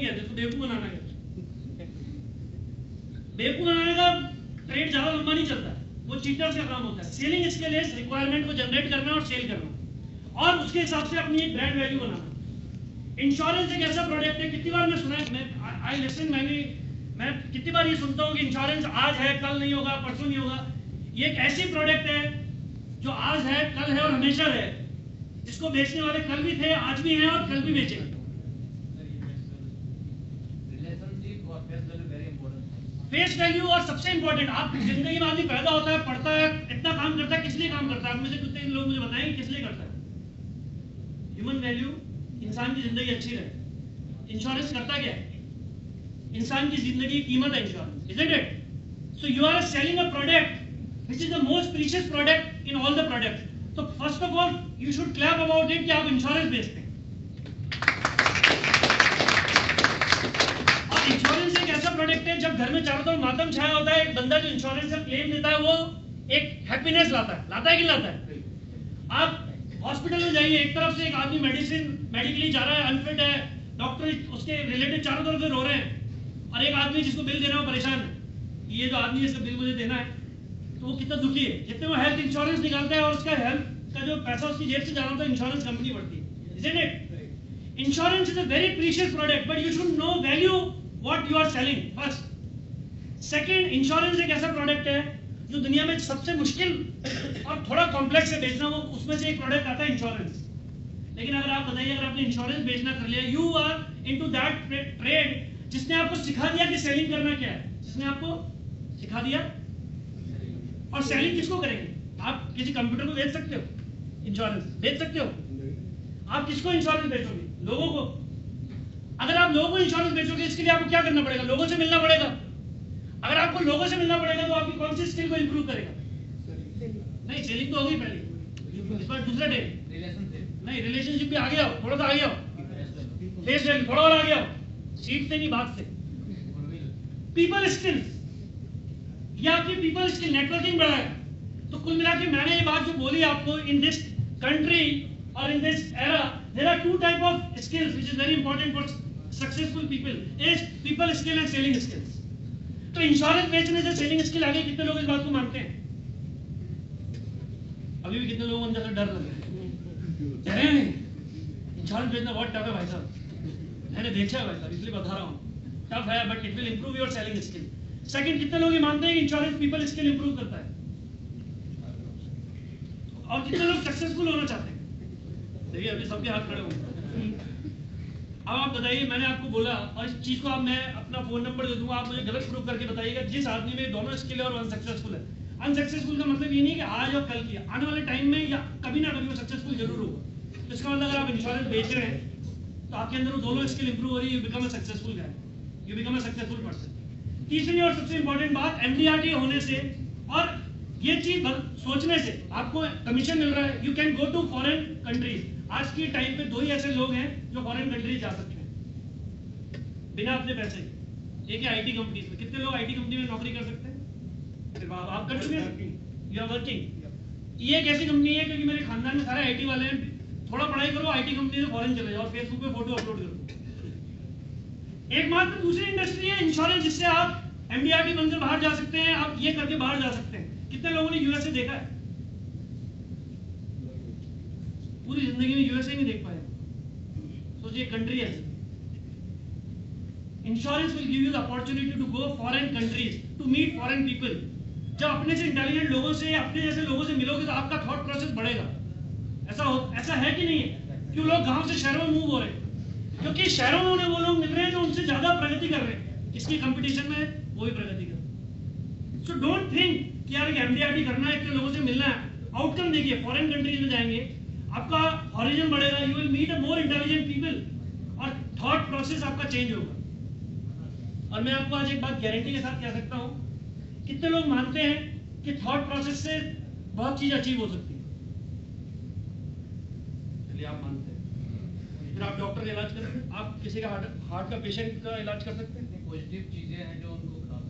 नहीं कहते, इसको बेवकूफ बनाना कहते। बेवकूफ बनाने का ट्रेड ज्यादा लंबा नहीं चलता, वो चीटर्स का काम होता है। सेलिंग स्किल इज रिक्वायरमेंट को जनरेट करना और सेल करना और उसके हिसाब से अपनी एक ब्रांड वैल्यू बनाना। इंश्योरेंस एक ऐसा प्रोडक्ट है, कितनी बार मैं सुना है, मैं कितनी बार ये सुनता हूँ कि इंश्योरेंस आज है कल नहीं होगा, परसों नहीं होगा। ये एक ऐसी प्रोडक्ट है जो आज है, कल है और हमेशा है। इसको बेचने वाले कल भी थे, आज भी हैं और कल भी बेचेंगे। फेस वैल्यू और सबसे इंपॉर्टेंट, आप जिंदगी में आदमी पैदा होता है, पढ़ता है, इतना काम करता है, किस लिए काम करता है? आप में से कितने लोग मुझे बताएंगे किस लिए करता है? ह्यूमन वैल्यू, इंसान की जिंदगी अच्छी रहे। इंश्योरेंस करता क्या है? इंसान की जिंदगी की कीमत है insurance, isn't it? So you are selling a product which is the most precious product in all the products. तो first of all you should clap about it कि आप इंश्योरेंस बेचते हैं। और इंश्योरेंस एक ऐसा प्रोडक्ट है, जब घर में चारों तरफ मातम छाया होता है, एक बंदा जो इंश्योरेंस का क्लेम देता है वो एक हैप्पीनेस लाता है कि लाता है? आप हॉस्पिटल में जाइए, एक तरफ से एक आदमी मेडिकली जा रहा है, अनफिट है, डॉक्टर उसके रिलेटिव चारों तरफ से रो रहे हैं, और एक आदमी जिसको बिल देना हो परेशान है, ये जो आदमी है इसका बिल मुझे देना है, तो वो कितना दुखी है। जितने वो हेल्थ इंश्योरेंस निकालता है और उसका हेल्थ का जो पैसा उसकी जेब से जाना होता है, इंश्योरेंस कंपनी बढ़ती है, isn't it? Insurance is a very precious product, but you should know value what you are selling first. Second, insurance एक ऐसा प्रोडक्ट है जो दुनिया में सबसे मुश्किल और थोड़ा कॉम्प्लेक्स है बेचना, वो उसमें से एक प्रोडक्ट आता है इंश्योरेंस। लेकिन अगर आप बताइए, अगर आपने इंश्योरेंस बेचना कर लिया, you are into that trade जिसने आपको सिखा दिया कि सेलिंग करना क्या है, जिसने आपको सिखा दिया। और सेलिंग किसको करेंगे? आप किसी कंप्यूटर को बेच सकते हो? इंश्योरेंस बेच सकते हो? आप किसको इंश्योरेंस बेचोगे? लोगों को। अगर आप लोगों को इंश्योरेंस बेचोगे, इसके लिए आपको क्या करना पड़ेगा? लोगों से मिलना पड़ेगा। अगर आपको लोगों से मिलना पड़ेगा तो आपकी कौन सी स्किल को इंप्रूव करेगा? नहीं, सेलिंग तो होगी पहले, इस बार दूसरा डे नहीं, रिलेशनशिप भी आगे आओ, थोड़ा सा आगे आओ, फेस वैल्यू थोड़ा और आगे आओ, सीट से नहीं बात से। पीपल स्किल्स, ये आपकी पीपल स्किल नेटवर्किंग बढ़ाएगा। तो कुल मिला के मैंने ये बात जो बोली आपको, इन दिस कंट्री और in this era there are two type of skills which is very important for successful people, is people skill and selling skills. तो इंश्योरेंस बेचने से सेलिंग स्किल आगे, कितने लोग इस बात को मानते हैं? अभी भी कितने लोगों को अंदर से डर लग रहा है? इंश्योरेंस बेचना बहुत टफ है भाई साहब, मैंने देखा है भाई साहब, इसलिए बता रहा हूँ, टफ है but it will improve your selling skill. Second, कितने लोग ये मानते हैं कि इंश्योरेंस पीपल स्किल इंप्रूव करता है? और कितने लोग सक्सेसफुल होना चाहते हैं? देखिए अभी सबके हाथ खड़े होंगे। अब आप बताइए, मैंने आपको बोला, और इस चीज को आप, मैं अपना फोन नंबर दे दूंगा, आप मुझे गलत प्रूव करके बताइएगा जिस आदमी में दोनों स्किल है और अनसक्सेसफुल है। अनसक्सेसफुल का मतलब ये नहीं कि आज और कल की, आने वाले टाइम में या कभी ना कभी वो सक्सेसफुल जरूर होगा। तो इसका मतलब अगर आप इंश्योरेंस बेच रहे हैं तो आपके अंदर वो दोनों स्किल इंप्रूव हो रही है, you become a successful guy, you become a successful person. तीसरी और सबसे इंपॉर्टेंट बात, एमडीआरटी होने से और ये चीज सोचने से आपको कमीशन मिल रहा है। You can go to foreign countries. आज के टाइम पे 2 ही ऐसे लोग हैं जो फॉरेन कंट्रीज जा सकते हैं बिना अपने पैसे। एक है आईटी कंपनीज में, कितने लोग आईटी कंपनी में नौकरी कर सकते हैं? सिर्फ आप कर चुके हैं, यू आर वर्किंग। ये एक ऐसी कंपनी है क्योंकि मेरे खानदान में सारे आईटी वाले हैं, थोड़ा पढ़ाई करो, आईटी कंपनी से फॉरेन चले जाओ, फेसबुक पे फोटो अपलोड करो। एकमात्र दूसरी इंडस्ट्री है इंश्योरेंस, जिससे आप एमडीआरटी बनकर बाहर जा सकते हैं, आप ये करके बाहर जा सकते हैं। कितने लोगों ने यूएसए देखा है? पूरी जिंदगी में यूएसए नहीं देख पाए। सोचिए, कंट्री है। Insurance will give you the opportunity to go foreign countries, to meet foreign people. जब अपने से इंटेलिजेंट लोगों से, अपने जैसे लोगों से मिलोगे तो आपका थॉट प्रोसेस बढ़ेगा। ऐसा है कि नहीं है? क्यों लोग गांव से शहरों में मूव हो रहे हैं? क्योंकि शहरों में उन्हें वो लोग मिल रहे हैं जो उनसे ज्यादा प्रगति कर रहे हैं, इसकी कंपटीशन में वो भी प्रगति कर रहे हैं। सो डोंट थिंक कि यार एमडीआरटी करना है, इतने लोगों से मिलना है। आउटकम देखिए, फॉरेन कंट्रीज में जाएंगे, आपका हॉरिजन बढ़ेगा, you will meet a more intelligent people और थॉट प्रोसेस आपका चेंज होगा। और मैं आपको आज एक बात गारंटी के साथ कह सकता हूं, कितने लोग मानते हैं कि थॉट प्रोसेस से बहुत चीज अचीव हो सकती है? चलिए, आप मानते हैं, फिर आप डॉक्टर का इलाज करेंगे, आप किसी का हार्ट का पेशेंट का इलाज कर सकते हैं। पॉजिटिव चीजें हैं जो उनको खराब,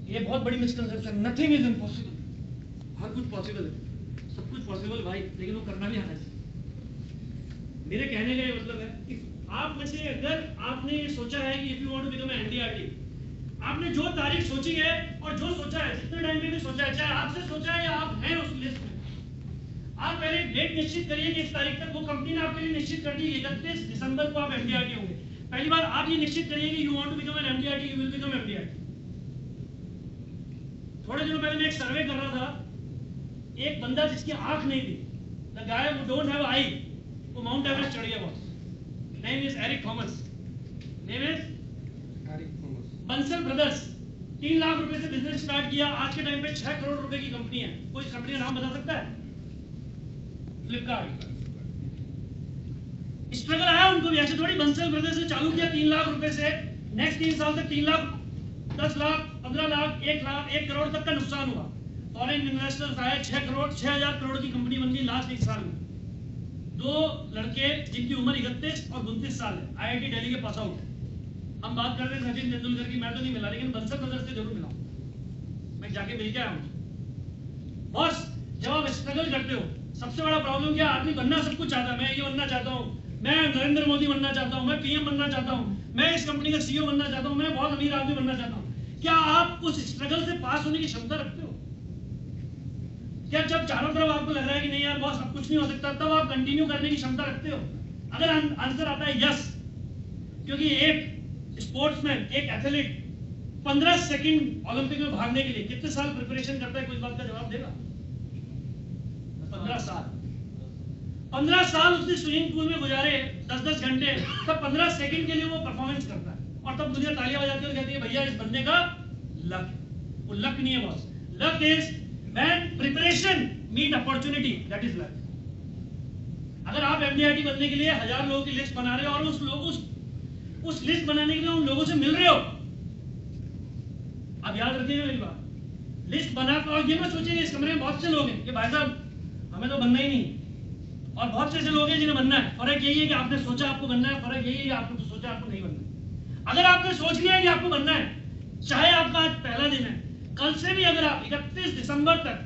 ये बहुत बड़ी मिसकंसेप्शन। नथिंग इज इम्पॉसिबल, हर कुछ पॉसिबल है, सब कुछ पॉसिबल भाई, लेकिन वो करना भी आना चाहिए। मेरे कहने का मतलब है कि आप आप में से अगर आपने ये सोचा है कि if you want to become NDRT, आपने जो तारीख सोची है और जो सोचा है, जितने टाइम में भी सोचा है, चाहे आपसे सोचा है या आप हैं उस लिस्ट में, आप पहले डेट निश्चित करिए कि इस तारीख तक, वो कंपनी ने आपके लिए निश्चित कर दी 31 दिसंबर को आप एमडीआरटी होंगे। पहली बार आप ये निश्चित करिए कि you want to become an MDRT, you will become MDRT. थोड़े दिनों पहले मैं एक सर्वे कर रहा था, एक बंदा जिसकी आंख नहीं थी, the guy who don't have eye, वो माउंट एवरेस्ट चढ़ गया boss. Name is Eric Thomas, name is Eric Thomas. Bansal brothers, 3 lakh रुपए से बिजनेस स्टार्ट किया, आज के टाइम पे 6 करोड़ रुपए की कंपनी है। कोई कंपनी का नाम बता सकता है? फ्लिपकार्ट। स्ट्रगल आया उनको भी, ऐसे थोड़ी बंसल ब्रदर्स से चालू किया 3 लाख रुपए से, नेक्स्ट 3 साल तक 3 लाख, 10 लाख, 15 लाख, 1 लाख, 1 करोड़ तक का नुकसान हुआ। फॉरेन इन्वेस्टर्स आए, 6 करोड़, 6000 करोड़ की कंपनी बन गई लास्ट 1 साल में। 2 लड़के जिनकी उम्र 31 और 29 साल है, आईआईटी दिल्ली के पास आउट। हम बात कर रहे हैं सचिन तेंदुलकर की, मैं तो नहीं मिला, लेकिन बंसल ब्रदर्स से जरूर मिला, मैं जाके मिल के आया हूं। बॉस, जब आप स्ट्रगल करते हो, सबसे बड़ा प्रॉब्लम क्या, आदमी बनना सब कुछ चाहता है। मैं ये बनना चाहता हूँ, मैं नरेंद्र मोदी बनना चाहता हूँ, मैं पीएम बनना चाहता हूँ, मैं इस कंपनी का सीईओ बनना चाहता हूँ, मैं बहुत अमीर आदमी बनना चाहता हूँ। क्या आप उस स्ट्रगल से पास होने की क्षमता रखते हो? क्या जब चारों तरफ आपको लग रहा है कि नहीं यार बॉस अब कुछ नहीं हो सकता, तब आप कंटिन्यू करने की क्षमता रखते हो? अगर आंसर आता है यस, क्योंकि एक स्पोर्ट्समैन, एक एथलीट 15 सेकंड ओलंपिक में भागने के लिए कितने साल प्रिपरेशन करता है, कोई बात का जवाब देगा? 15 साल। 15 साल उसने स्विमिंग पूल में गुजारे, 10-10 घंटे, तब 15 सेकंड के लिए वो परफॉर्मेंस करता है, और तब दुनिया तालियां बजाती है और कहती है भैया इस बंदे का लक। वो लक नहीं है boss, luck is when preparation meet opportunity, that is luck. अगर आप एमडीआरटी बनने के लिए 1000 लोगों की लिस्ट बना रहे हो और उस लिस्ट बनाने के लिए उन लोगों से मिल रहे हो, आप याद रखिएगा मेरी बात, लिस्ट बना कर, और ये मत सोचिए इस कमरे में बहुत से लोग हैं कि भाई साहब हमें तो बनना ही नहीं, और बहुत से ऐसे लोग हैं जिन्हें बनना है। फर्क यही है कि आपने सोचा आपको बनना है, फर्क यही है कि आपने तो सोचा आपको नहीं बनना है। अगर आपने सोच लिया है कि आपको बनना है, चाहे आपका आज पहला दिन है, कल से भी अगर आप 31 दिसंबर तक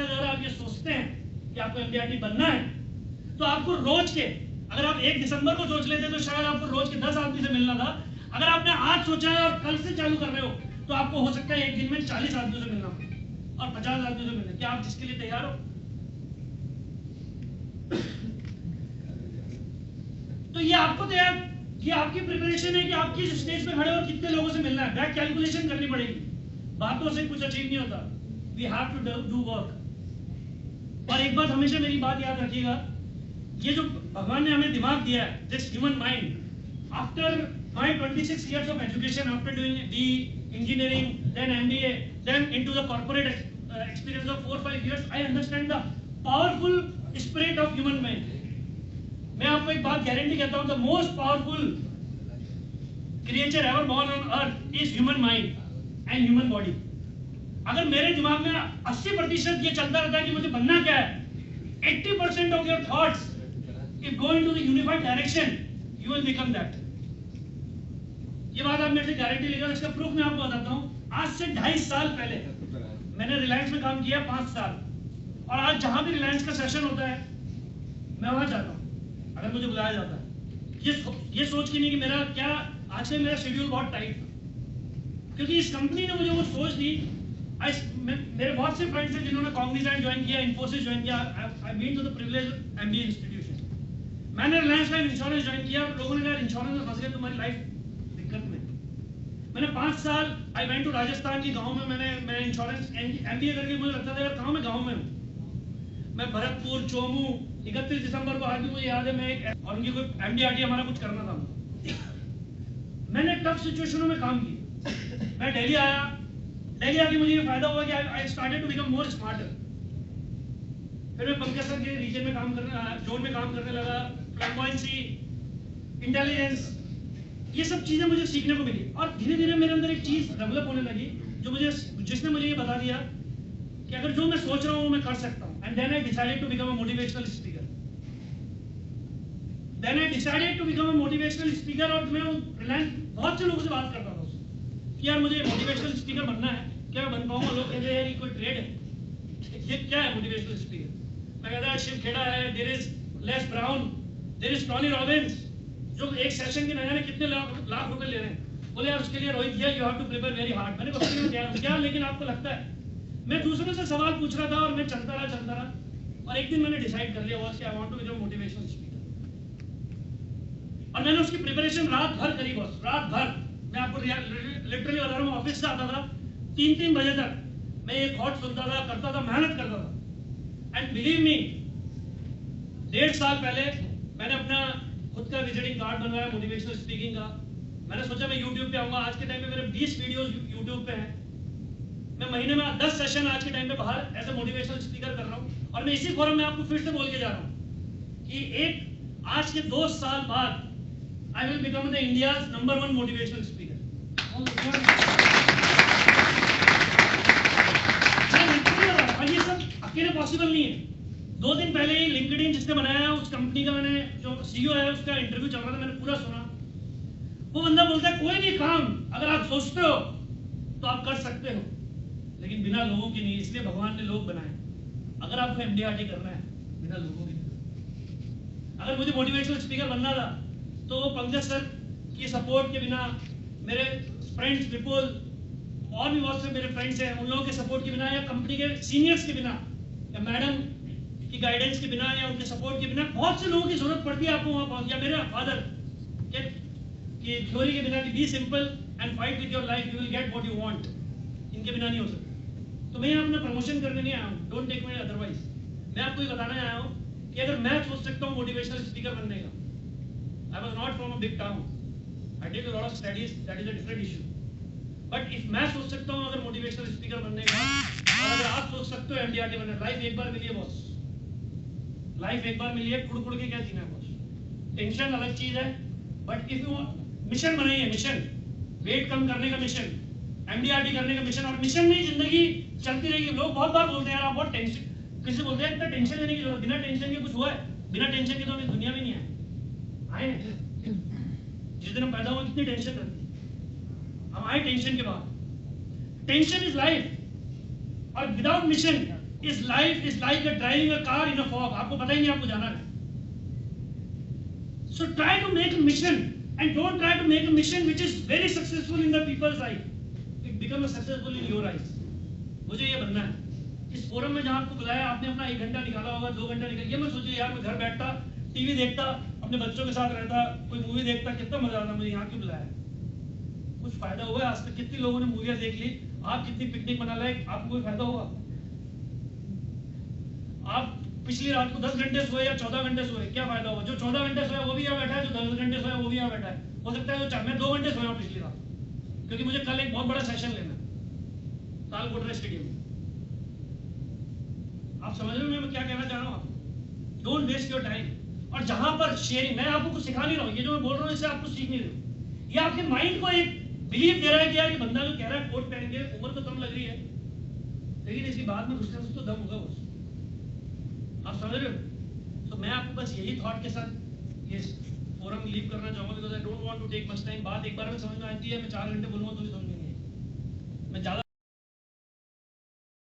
अगर आप ये सोचते हैं कि आपको एमडीआरटी बनना है, तो आपको रोज के, अगर आप 1 दिसंबर को सोच लेते तो शायद आपको रोज के 10 आदमी से मिलना था। अगर आपने आज सोचा है और कल से चालू कर रहे हो, तो आपको हो सकता है एक दिन में 40 आदमियों से मिलना और 50 आदमियों से मिलना। क्या आप जिसके लिए तैयार हो? तो ये आपको तैयार, ये आपकी प्रिपरेशन है कि आपकी स्टेज पे खड़े हो कितने लोगों से मिलना है, बैक कैलकुलेशन करनी पड़ेगी। बातों से कुछ अचीव नहीं होता, we have to do work. और एक बात हमेशा मेरी बात याद रखिएगा, ये जो भगवान ने हमें दिमाग दिया है, this human mind, after my 26 years of education, after doing the engineering, then MBA, then into the corporate experience of 4-5 years, I understand the powerful spirit of human mind. मैं आपको एक बात गारंटी कहता हूँ, the most powerful creature ever born on earth is human mind and human body. अगर मेरे दिमाग में 80% ये चलता रहता है कि मुझे बनना क्या है, 80% of your thoughts if go into the unified direction, you will become that. ये बात आप मेरे से गारंटी लेगा, इसका प्रूफ मैं आपको बताता हूँ। आज से 2.5 साल पहले मैंने रिलायंस में काम किया 5 साल, और आज जहां भी रिलायंस का सेशन होता है मैं वहां जाता हूँ, अगर मुझे बुलाया जाता है। ये सोच के नहीं कि मेरा क्या, आज से मेरा शेड्यूल बहुत टाइट था, क्योंकि इस कंपनी ने मुझे वो सोच दी। मेरे बहुत से फ्रेंड्स हैं जिन्होंने कॉग्निजेंट ज्वाइन किया, इन्फोसिस ज्वाइन किया, I been to the privilege MBA institution. मैंने रिलायंस लाइफ इंश्योरेंस ज्वाइन किया, लोगों ने कहा इंश्योरेंस में फंस गए, तुम्हारी लाइफ दिक्कत में। मैंने 5 साल आई वेंट टू राजस्थान की गांव में, मैं इंश्योरेंस एमबीए करके मुझे लगता था यार कहाँ मैं गांव में हूँ। मैं भरतपुर, चोमू, 31 दिसंबर को आज भी मुझे याद है, मैं और उनकी कोई एमडीआरटी हमारा कुछ करना था। मैंने टफ सिचुएशनों में काम किया। मैं दिल्ली आया, दिल्ली आके मुझे ये फायदा हुआ कि I started to become more smarter. फिर मैं पंकज सर के रीजन में काम करने, जोन में काम करने लगा, फ्लैंगोइंसी, इंटेलिजेंस, ये सब चीजें मुझे सीखने को मिली। और धीरे धीरे मेरे अंदर एक चीज डेवलप होने लगी जिसने मुझे ये बता दिया कि अगर जो मैं सोच रहा हूँ मैं कर सकता हूँ। And then I decided to become a motivational speaker. और मैं रिलायंस बहुत से लोगों से बात करता था कि यार मुझे मोटिवेशनल स्पीकर बनना है, क्या मैं बन पाऊंगा? लोग कहते हैं यार ये कोई ट्रेड है, ये क्या है मोटिवेशनल स्पीकर? मैं कहता है शिव खेड़ा है, there is Les Brown, there is Tony Robbins जो एक सेशन के नया कितने लाख रुपए ले रहे हैं, बोले यार उसके लिए रोहित भैया you have to prepare very hard. मैंने कहा क्या लेकिन आपको लगता है? मैं दूसरों से सवाल पूछ रहा था और मैं चलता रहा और एक दिन मैंने डिसाइड कर लिया boss I want to become motivational speaker. और मैंने उसकी प्रिपरेशन रात भर करी बॉस, रात भर। मैं आपको लिटरली बता रहा हूँ, ऑफिस से आता था 3-3 बजे तक मैं ये थॉट सुनता था, करता था, मेहनत करता था। एंड बिलीव मी 1.5 साल पहले मैंने अपना खुद का विजिटिंग कार्ड बनवाया मोटिवेशनल स्पीकिंग का। मैंने सोचा मैं YouTube पे आऊंगा। आज के टाइम पे मेरे 20 वीडियोस YouTube पे हैं। मैं महीने में 10 सेशन आज के टाइम पे बाहर एज ए मोटिवेशनल स्पीकर कर रहा हूँ। और मैं इसी फोरम में आपको फिर से बोल के जा रहा हूँ कि एक आज के 2 साल बाद I will become the India's #1 motivational speaker. और ये सब अकेले पॉसिबल नहीं है। 2 दिन पहले ही लिंक्डइन जिसने बनाया है उस कंपनी का, मैंने जो CEO है उसका इंटरव्यू चल रहा था, मैंने पूरा सुना। वो बंदा बोलता है कोई भी काम अगर आप सोचते हो तो आप कर सकते हो, लेकिन बिना लोगों की नहीं। इसलिए भगवान ने लोग बनाए। अगर आपको MDRT करना है बिना लोगों के नहीं। अगर मुझे मोटिवेशनल स्पीकर बनना था तो पंकज सर की सपोर्ट के बिना, मेरे फ्रेंड्स विपुल और भी बहुत से मेरे फ्रेंड्स हैं, उन लोगों के सपोर्ट के बिना, या कंपनी के सीनियर्स के बिना, या मैडम की गाइडेंस के बिना, या उनके सपोर्ट के बिना, बहुत से लोगों की जरूरत पड़ती है आपको वहां पहुंच। या मेरे फादर के थ्योरी के बिना कि be simple and fight with your life, you will get what you want, इनके बिना नहीं हो सकता। तो मैं यहाँ अपना प्रमोशन करने नहीं आया हूँ, डोंट टेक मी अदरवाइज। मैं आपको ये बताना आया हूँ कि अगर मैं सोच सकता हूँ मोटिवेशनल स्पीकर बनने का, I was not from a big town. I did a lot of studies. That is a different issue. But if मैं सोच सकता हूँ अगर मोटिवेशनल स्पीकर बनने का, और अगर आप सोच सकते हो MDRT बनने, लाइफ एक बार मिली है बॉस, लाइफ एक बार मिली है, कुड़ के क्या जीना है बॉस। टेंशन अलग चीज है, बट इफ यू मिशन बनाइए, मिशन, वेट कम करने का मिशन, MDRT करने का मिशन, और मिशन में जिंदगी चलती रहेगी। लोग बहुत बार बोलते हैं यार आप बहुत टेंशन, किसी बोलते हैं इतना टेंशन लेने की जरूरत, बिना टेंशन के कुछ हुआ है? बिना टेंशन के तो हम इस दुनिया में नहीं आए। जिस दिन हम पैदा हुए कितनी टेंशन रहती है, हम आए टेंशन के बाद। टेंशन इज लाइफ, और without mission is life is like driving a car in a fog. आपको पता ही नहीं आपको जाना है। So try to make a mission and don't try to make a mission which is very successful in the people's eye, it become a successful in your eyes. मुझे ये बनना है। इस फोरम में जहां आपको बुलाया, आपने अपना 1 घंटा निकाला होगा, 2 घंटा निकाला। ये मैं सोचिए यार, मैं घर बैठता, टीवी देखता, अपने बच्चों के साथ रहता, कोई मूवी देखता, कितना मजा आता। मुझे यहाँ क्यों बुलाया? कुछ फायदा हुआ है आज तक? कितनी लोगों ने मूवियां देख ली? आप कितनी पिकनिक मना लाए? आपको कोई फायदा हुआ? आप पिछली रात को 10 घंटे सोए या 14 घंटे सोए, क्या फायदा हुआ? जो 14 घंटे सोया वो भी यहाँ बैठा है, जो 10 घंटे सोया वो भी यहाँ बैठा है। हो सकता है मैं 2 घंटे सोया पिछली रात, क्योंकि मुझे कल एक बहुत बड़ा सेशन लेना है तालकोटरा स्टेडियम में। आप समझ रहे हो मैं क्या कहना चाह रहा हूँ आपको? Don't waste your time. और जहां पर शेयरिंग, मैं आपको कुछ सिखा नहीं रहा हूँ, ये जो मैं बोल रहा हूँ इससे आपको सीख नहीं रहा हूँ। ये आपके माइंड को एक बिलीव दे रहा है कि यार ये बंदा जो कह रहा है कोट पहन के, उम्र तो कम लग रही है, लेकिन इसकी बात में कुछ ना कुछ तो दम होगा बस। आप समझ रहे हो? तो मैं आपको बस यही थॉट के साथ ये फोरम लीव करना चाहूंगा, because I don't want to take much time. बात एक बार में समझ में आती है, मैं 4 घंटे बोलूंगा तो भी समझ में नहीं आएगी। मैं ज्यादा